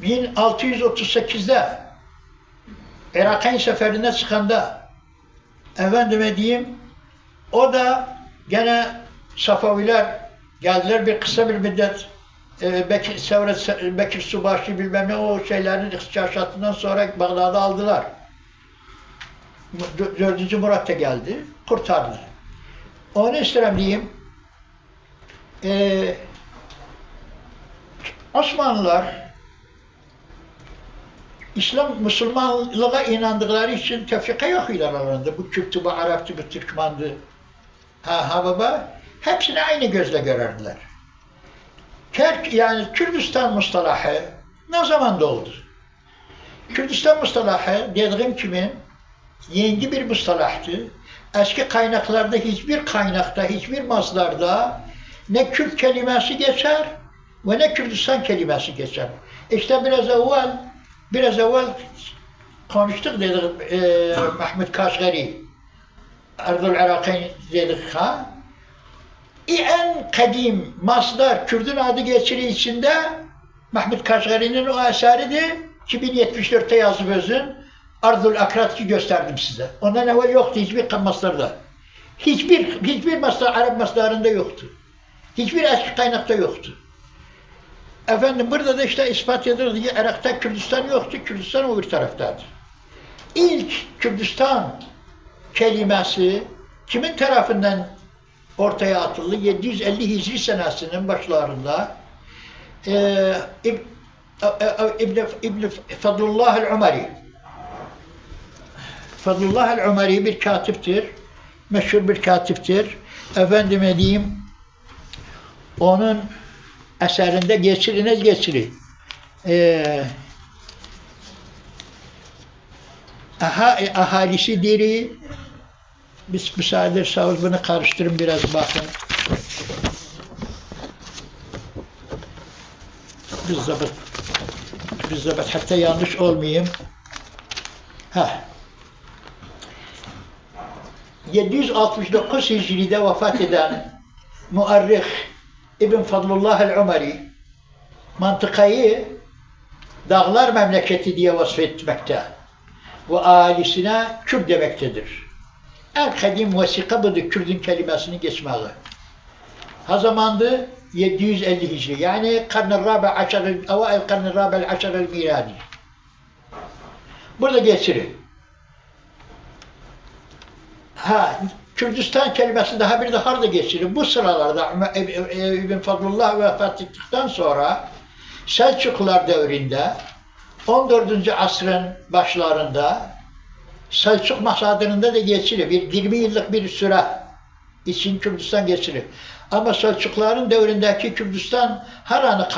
1638'de Irak'ın seferine çıkanda efendime diyeyim o da gene Safaviler geldiler bir kısa bir müddet Bekir Subaşı bilmem ne o şeylerin ihtiyaçlarından sonra Bağdat'ı aldılar. 4. Murat da geldi, kurtardı. Onu isterim diyeyim. Osmanlılar Müslümanlığa inandıkları için tefrika yok idi aralarında. Bu Kürttü, bu Arap'tı, bu Türkmandı. Baba. Hepsini aynı gözle görerdiler. Yani Kürdistan mustalahı ne zaman doğdu? Kürdistan mustalahı dediğim kimin yeni bir mustalahtı. Eski kaynaklarda hiçbir kaynakta, hiçbir maslarda ne Kürt kelimesi geçer ve ne Kürdistan kelimesi geçer. İşte biraz evvel konuştuk dedik Mahmud Kaşgari Ardul Irak'ın dedik ha. En kadim maslar Kürdün adı geçiri içinde Mahmud Kaşgari'nin o eseridir. 2074'te yazdım özün. Ardul Akrat'ı gösterdim size. Ondan evvel yoktu hiçbir maslarda. Hiçbir maslar Arap maslarında yoktu. Hiçbir eski kaynakta yoktu. Efendim burada da işte ispat edilir ki Irak'ta Kürdistan yoktu. Kürdistan o bir taraftadır. İlk Kürdistan kelimesi kimin tarafından ortaya atıldı? 750 Hicri senesinin başlarında İbn Fadlullah el-Umari Fadlullah el-Umari bir katiptir. Meşhur bir katiptir. Efendime diyeyim onun eserinde geçiri. Ahalisi diri biz müsaade ederseniz bunu karıştırın biraz bakın. Bizzabit hatta yanlış olmayayım. 769 Hicri'de vefat eden muarrih İbn Fadlullah el-Umari mantıkayı dağlar memleketi diye vasfetmekte ve ailesine Kürt demektedir. En kadim vesika budur Kürdün kelimesini geçmeyi. Ha zamandı 750 Hicri yani karn-ı Rabi Aşar'ı avail karn-ı Rabi Aşar'ı miladi. Burada geçirir. Kürdistan kelimesi daha bir de harda geçirir. Bu sıralarda İbn Fadlullah vefat ettikten sonra Selçuklular devrinde 14. asrın başlarında Selçuk masadırında da geçirir. 20 yıllık bir süre için Kürdistan geçirir. Ama Selçukluların devrindeki Kürdistan her anı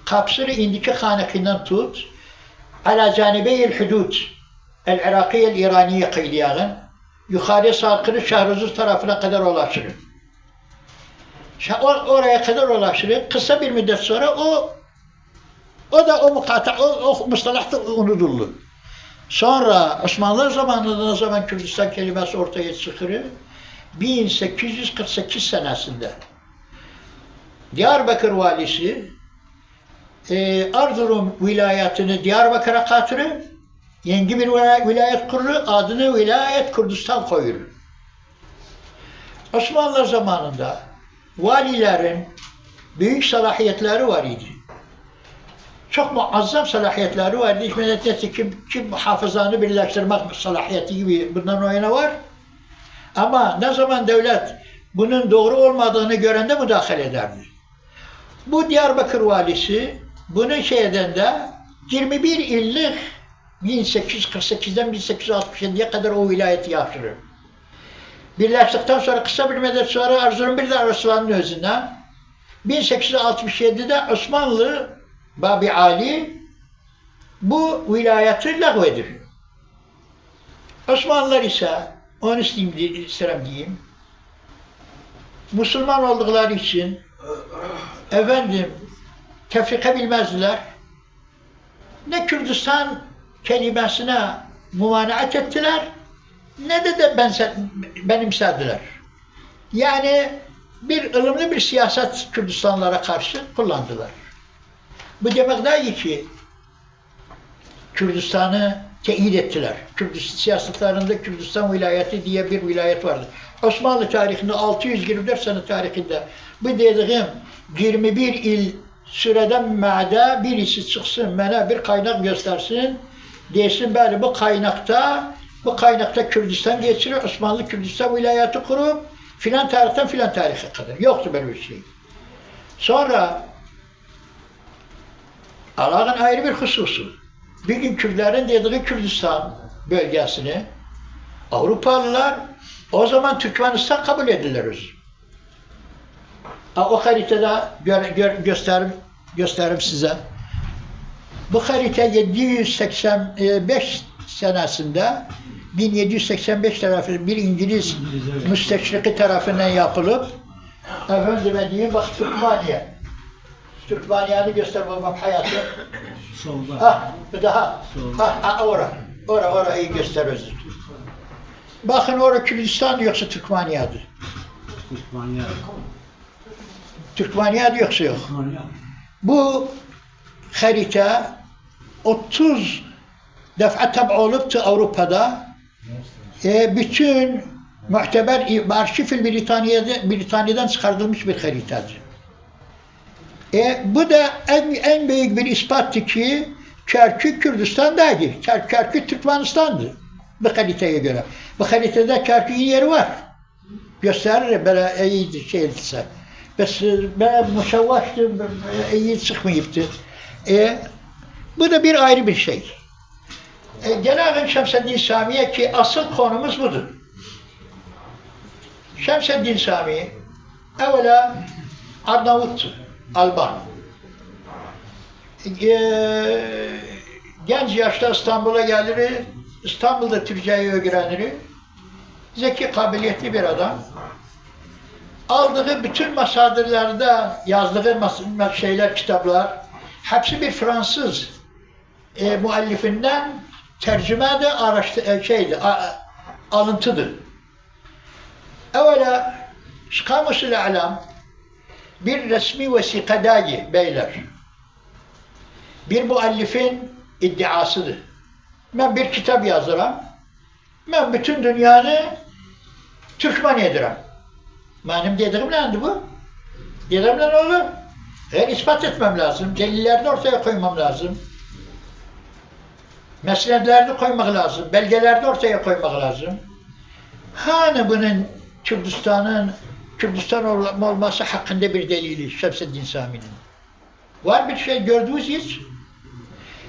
kapsırı indiki kaynakından tut ala canibeyil hudud el-Irakiyel İraniye kıyliyağın yukarıya sarkırı Şahruzur tarafına kadar ulaşır. Oraya kadar ulaşır. Kısa bir müddet sonra o mustalahta unutuldu. Sonra Osmanlılar zamanında ne zaman Kürdistan kelimesi ortaya çıkıyor? 1848 senesinde Diyarbakır valisi Erzurum vilayetini Diyarbakır'a katırır. Yeni bir vilayet kurulur, adını Vilayet Kürdistan koyulur. Osmanlılar zamanında valilerin büyük salahiyetleri var idi. çok muazzam salahiyetleri var. İlk medeniyeti kim hafızanı birleştirmek salahiyeti gibi bundan o yana var. Ama ne zaman devlet bunun doğru olmadığını görende müdahale ederdi. Bu Diyarbakır valisi bunun şeyden de 21 illik 1848'den 1867'ye kadar o vilayeti yaşırır. Birleştikten sonra kısa bir müddet sonra Erzurum bir de Araslan'ın özünden 1867'de Osmanlı Babi Ali bu vilayeti lağvedir. Osmanlılar ise onu isterim diyeyim. Müslüman oldukları için tefrika bilmezdiler. Ne Kürdistan kelimesine mumanaat ettiler, ne de benimsediler. Yani bir ılımlı bir siyaset Kürdistanlara karşı kullandılar. Bu demek değil ki Kürdistan'ı teyit ettiler. Siyasetlerinde Kürdistan vilayeti diye bir vilayet vardı. Osmanlı tarihinde 624 sene tarihinde bu dediğim 21 il süreden ma'da birisi çıksın bana bir kaynak göstersin. Desin böyle bu kaynakta Kürdistan geçirir, Osmanlı Kürdistan vilayeti kurup filan tarihten filan tarihe kadar. Yoktu böyle bir şey. Sonra Allah'ın ayrı bir hususu. Bir gün Kürtlerin dediği Kürdistan bölgesini Avrupalılar o zaman Türkmenistan kabul edilir. O haritada gösteririm size. Bu harita 785 senesinde 1785 tarafı bir İngiliz müsteşriki tarafından yapılıp bak Türkmaniye'ni göster babam hayatı. Solda. Bir daha. Orayı gösteriyoruz. Bakın orada Kürdistan yoksa Türkmaniye'dir. Türkmaniye'dir yoksa yok. Bu harita 30 defa tabi olup Avrupa'da bütün muhteber arşiv Britanya'dan çıkartılmış bir haritadır. Bu da en büyük bir ispattı ki Kerkük Kürdistan'daydı. Kerkük Türkmenistan'dı bu haritaya göre. Bu haritada Kerkük'ün yeri var. Gösterir böyle iyi şey edilse. Ben muşavvaştım, iyi çıkmayıptı. Bu da bir ayrı bir şey. Cenab-ı Şemseddin Sami'ye ki asıl konumuz budur. Şemseddin Sami evvela Arnavut, Alban. Genç yaşta İstanbul'a gelir, İstanbul'da Türkçe'yi öğrenir. Zeki, kabiliyetli bir adam. Aldığı bütün masadirlerde yazdığı kitaplar, hepsi bir Fransız müellifinden tercüme de alıntıdır. Evvela Kamus-ül A'lam bir resmi vesikadagi beyler. Bir müellifin iddiasıdır. Ben bir kitap yazırım. Ben bütün dünyanı Türkmen ederim. Benim dediğim nedir bu? Dediğim ne olur? İspat etmem lazım. Delillerini ortaya koymam lazım. Meselelerini koymak lazım. Belgelerini ortaya koymak lazım. Hani bunun Kürdistan olması hakkında bir delili Şemseddin Sami'nin. Var bir şey gördünüz hiç?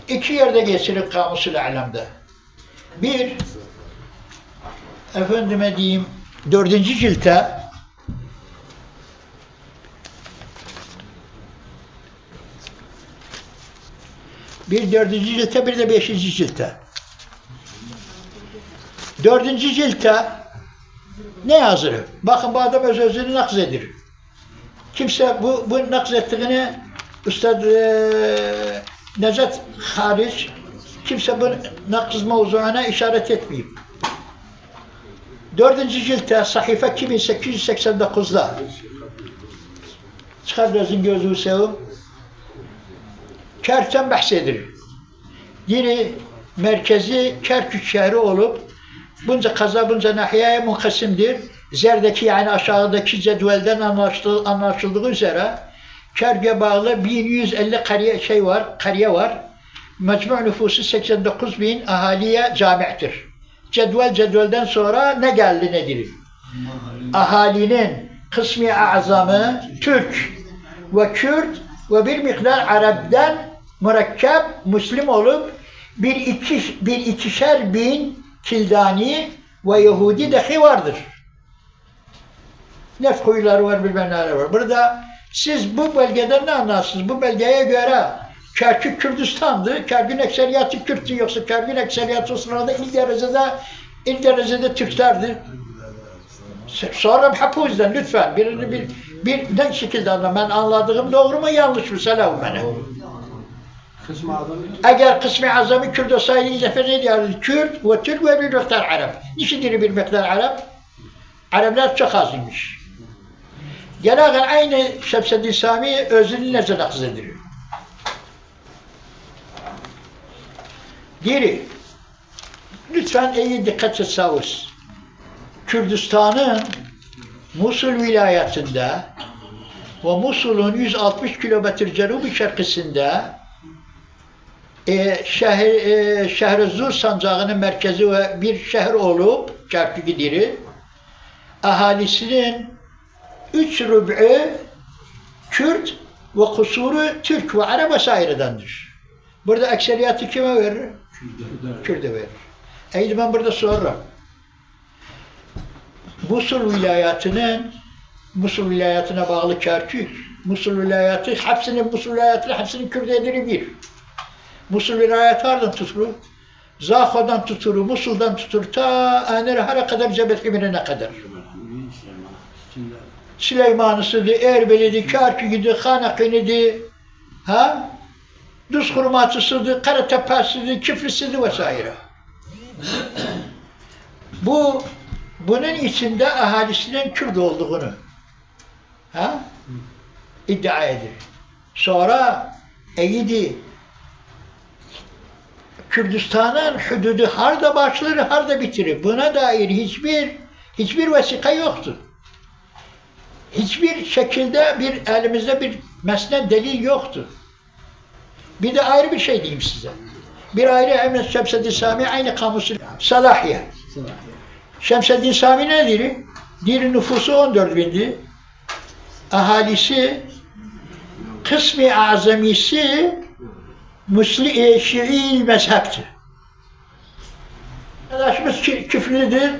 İki yerde geçirir Kamus-ül A'lam'da. Bir, efendime diyeyim, 4. ciltte bir 4. ciltte bir de 5. ciltte. 4. ciltte ne yazır? Bakın bu adam özünü nakzedir. Kimse bu nakzettiğini Üstad Necdet hariç kimse bu nakz mevzuuna işaret etmeyeyim. 4. ciltte sahife 2889'da çıkar gözünü sevim. Kerkük'ten bahsedilir. Yine merkezi Kerkük şehri olup bunca kaza bunca nahiyeye munkasimdir. Zerdeki yani aşağıdaki cedvelden anlaşıldığı üzere Kerkük'e bağlı 1150 kariye var. Mecmu nüfusu 89.000 ahaliye cami'tir. Cedvelden sonra ne geldi nedir? Ahalinin kısmi azamı Türk ve Kürt ve bir miktar Arap'tan mürekkep Müslim olup bir ikişer bin Kildani ve Yahudi dahi vardır. Nef kuyuları var, bilmem neler var. Burada siz bu bölgeden ne anlarsınız? Bu belgeye göre Kerkük Kürdistan'dı. Kerkük'ün ekseriyatı Kürt'tü, yoksa Kerkük'ün ekseriyatı o sırada ilk derecede Türklerdi. Sonra hep o yüzden lütfen bir ne şekilde anlam. Ben anladığım doğru mu yanlış mı? Selam bana. Eğer kısmi azami Kürt olsaydı ilk defa ne diyordu? Kürt ve Türk ve bir miktar Arap. Niçindir bir miktar Arap? Araplar çok azıymış. Genelde aynı Şemseddin Sami özünü nece nakz edilir. Geri, lütfen iyi dikkat etseniz. Kürdistan'ın Musul vilayetinde ve Musul'un 160 kilometre cenubi şarkısında Şehri Zur sancağının merkezi ve bir şehir olup Kerkük'ü ahalisinin 3 rüb'ü Kürt ve kusuru Türk ve Arap vesairedendir. Burada ekseriyatı kime verir? Kürt'e verir. Eydi ben burada sorarım. Musul vilayetine bağlı Kerkük, Musul vilayeti, hepsinin Kürt'edir bir. Musul vilayeti nereden tutulur? Zaho'dan tutulur, Musul'dan tutulur, ta Enerhar'a kadar, Cebel-i kadar. Süleyman'ısıydı, Erbil'iydi, Kerkük'üydü, Hanak'ıydı, Duz Hurmatısıydı, Karatepe'siydi, Kiflisiydi vesaire. Bunun içinde ahalisinin Kürt olduğunu iddia edilir. Sonra Kürdistan'ın hududu harda başlar, harda bitirir. Buna dair hiçbir vesika yoktur. Hiçbir şekilde elimizde bir mesned delil yoktur. Bir de ayrı bir şey diyeyim size. Bir ayrı Şemseddin Sami aynı kamusu Salahiye. Şemseddin Sami nedir? Bir nüfusu 14.000'di. Ahalisi kısmi azamisi Şii mezhepti. Arkadaşımız küfrüdür.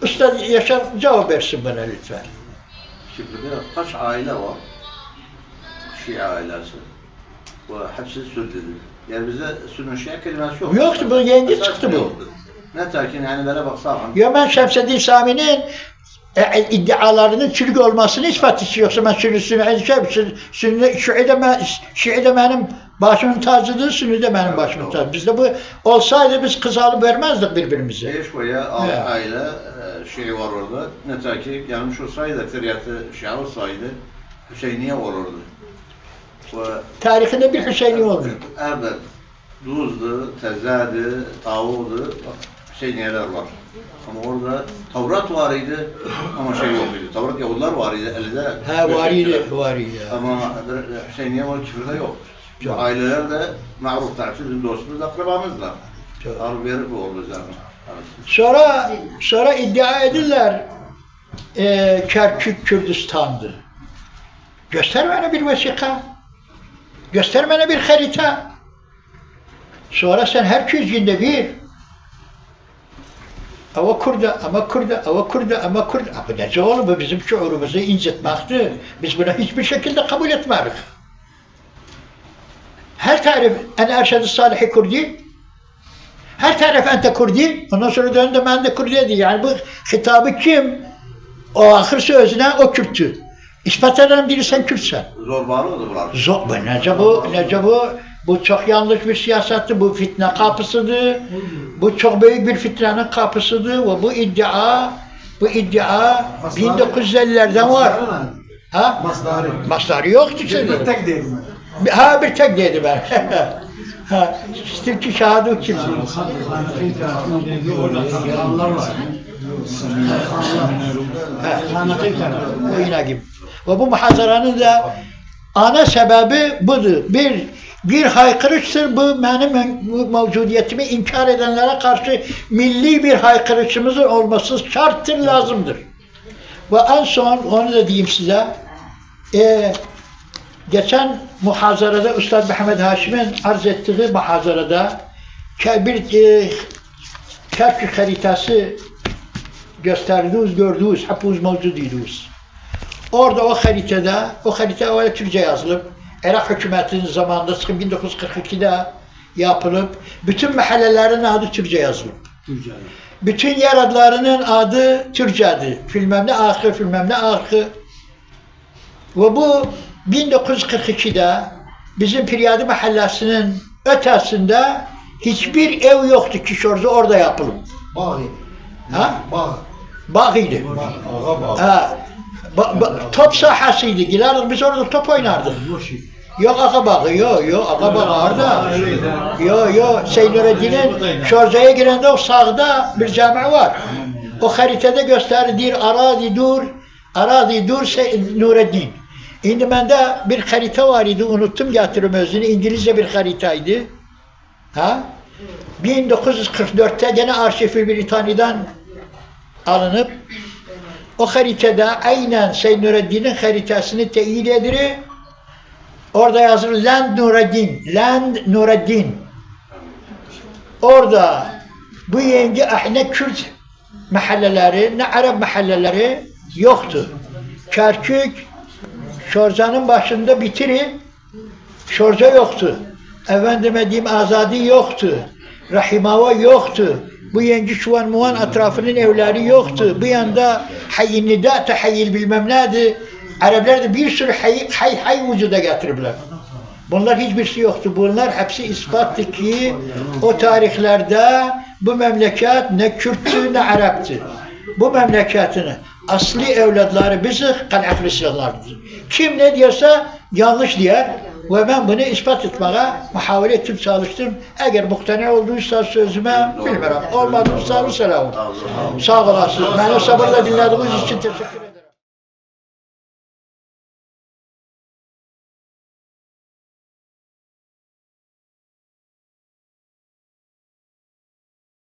Usta Yaşar cevap versin bana lütfen. Küfrüde kaç aile var? Şii ailesi. Bu hepsi Sünnidir. Yani bize Sünni Şia kelimesi yok. Yoktu, bu yeni çıktı bu. Ne terkin yani böyle baksana. Ya ben Şemseddin Sami'nin iddialarının çürük olmasını ispat ediyorum. Yoksa ben Şii'de benim başımın tacıdır, Sünni'de benim başımın tacıdır. Bizde bu olsaydı biz kız alıp vermezdik birbirimize. Beş veya 6 aile şey var orada. Ne terki gelmiş olsaydı, ekseriyatı Şia olsaydı Hüseyniye olurdu. Tarihinde bir Hüseyni oldu. Evet. Duz'du, Tezza'dı, Tavuğ'du, Hüseyniyeler var. Ama orada Tevrat var idi ama şey yok idi. Tevrat Yahudiler var idi elde. Var idi. Ama Hüseyniye var, küfürde yok. Bu aileler de ma'ruf tarafı, bizim dostumuz, akrabamızla. Arı bu oldu zaten. Sonra iddia edirler Kerkük Kürdistan'dı. Göster bana bir vesika. Göster bana bir harita. Sonra sen her 200 günde bir ama Kurda. Bu nece oğlum, bu bizim şuurumuzu incitmektir. Biz buna hiçbir şekilde kabul etmeyiz. Her tarif en erşed-i salih Kurdi, her tarif ente Kurdi, ondan sonra döndü ben de Kurdi dedi. Yani bu hitabı kim? O ahir sözüne o Kürttü. İspat eden biri sen Kürtsen. Zorbalıdır bunlar. Nece bu? Bu çok yanlış bir siyasetti, bu fitne kapısıdır. Bu çok büyük bir fitnenin kapısıdır ve bu iddia 1950'lerden var. Mastarı yoktu senin. Bir tek değil mi? Bir tek dedi ben. Türkçü şahadu kim? Allah var. O yine gibi. Ve bu muhazaranın da Ana sebebi budur. Bir haykırıştır bu, benim bu mevcudiyetimi inkar edenlere karşı milli bir haykırışımızın olması şarttır, lazımdır. Ve en son onu da diyeyim size. Geçen muhazarada Üstad Mehmet Haşim'in arz ettiği muhazarada bir Kerkük haritası gördüğünüz, hepimiz mevcuduydunuz. Orada o harita öyle Türkçe yazılıp, Irak hükümetinin zamanında 1942'de yapılıp, bütün mahallelerin adı Türkçe yazılıp. Bütün yer adlarının adı Türkçe'di. Bilmem ne ahı, bilmem ne ahı. Ve bu 1942'de bizim Firyadi Mahallesi'nin ötesinde hiçbir ev yoktu ki orada yapılıp. Bağ. Ha? Bağ. Bağıydı. Ha. Top sahasıydı. Giderdik biz orada top oynardık. Yok ağa bağı, yok ağa bağı orada. Yok Seyyid-i Şorca'ya girende o sağda bir cami var. O haritada gösterir arazi dur Seyyid Nureddin. Şimdi bende bir harita var idi, unuttum getirim özünü. İngilizce bir haritaydı. Ha? 1944'te gene Arşiv-i Britanya'dan alınıp o haritada aynen Seyyid Nureddin'in haritasını teyit edilir. Orada yazılır Land Nureddin. Orada bu yenge ne Kürt mahalleleri, ne Arap mahalleleri yoktu. Kerkük, Şorca'nın başında bitirir, Şorca yoktu. Efendime diyeyim Azadi yoktu. Rahimava yoktu. Bu yenge Şuvan Muvan etrafının evleri yoktu. Bu yanda Hayy-i Nida, Hayyil bilmem neydi. Araplar da bir sürü hay vücuda getirdiler. Bunlar hiçbirisi yoktu. Bunlar hepsi ispattı ki o tarihlerde bu memleket ne Kürttü ne Arap'tı. Bu memleketin asli evlatları bizi kanatlı silahlardır. Kim ne diyorsa yanlış diyer ve ben bunu ispat etmeye muhavele ettim, çalıştım. Eğer muhtene olduysa sözüme bilmiyorum. Olmadıysa selam. Sağ olasın. Beni sabırla dinlediğiniz için teşekkür ederim.